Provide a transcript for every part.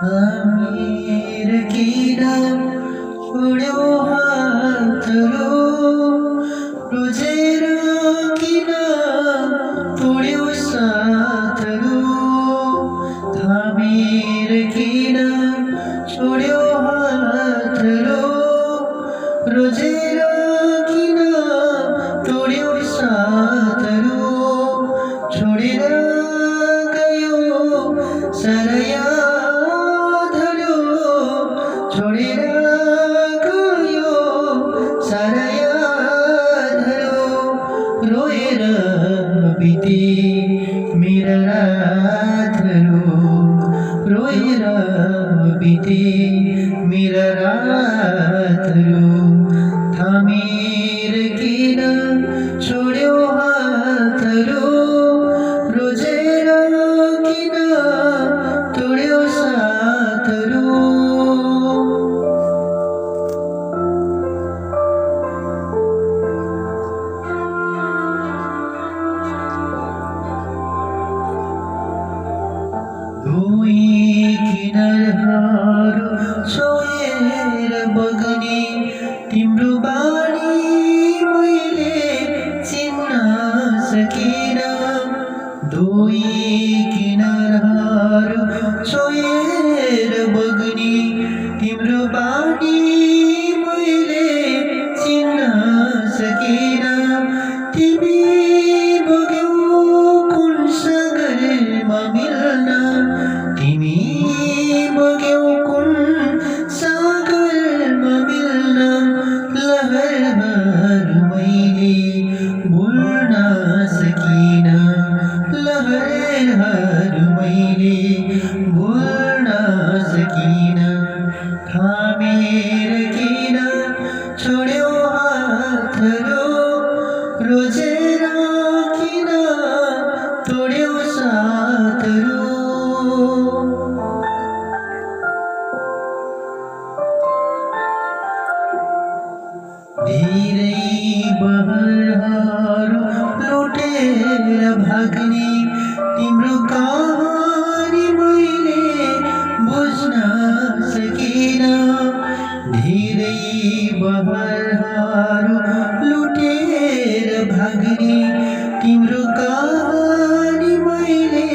आमिर किरा छोड्यो हातहरू रोजेर किन तोड्यो साथहरू थामेर किन छोड्यो हातहरू रोजेर किन तोड्यो साथहरू छोडेर गयो सारा यादहरू छोडेर गयो सारा यादहरू रोएर बिते मेरा रातहरू रोएर बिते मेरा रातहरू थामेर किन छोड्यो हातहरू रोजेर किन तोड्यो साथहरू दुई किनारहरू छोएर बग्ने तिम्रो बानी मैले चिन्न सकिन दुई किनारहरू छोएर बग्ने तिम्रो बानी मैले चिन्न सकिन तिमी बग्यौ कुन सागरमा मिल्न तिमी बग्यौ कुन सागरमा मिल्न लहरहरू मैले भुल्न सकिन लहरहरू मैले भुल्न सकिन थामेर किन छोड्यो हातहरू रोजेर किन तोड्यो साथहरू धेरै बहरहरू लुटेर भाग्ने तिम्रो कहानी मैले बुझ्न सकिन धेरै बहरहरू लुटेर भाग्ने तिम्रो कहानी मैले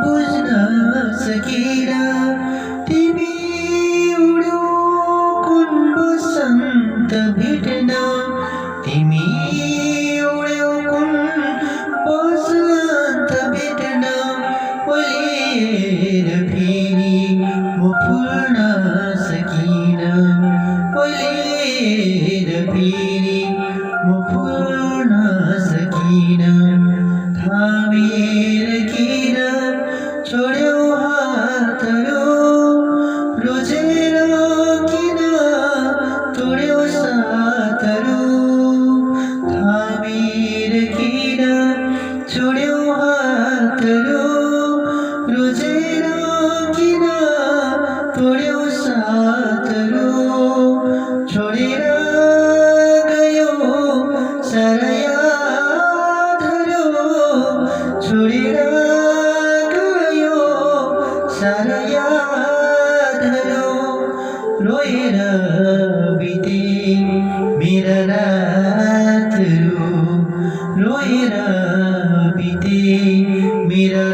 बुझ्न सकिन तिमी उड्यौ कुन बसन्त भेट्न तिमी उड्यौ कुन बसन्त भेट्न ओलेर फेरि म फुल्न सकिन ओलेर फेरि म फुल्न सकिन थामेर किन छोड्यौ हातहरू रोजेर किन तोड्यो साथहरू थामेर किन छोड्यो हातहरू रोजेर किन तोड्यो साथहरू छोडेर गयो सारा यादहरू छोडेर गयो सारा यादहरू रोएर बिते मेरा रातहरू रोएर बिते मेरा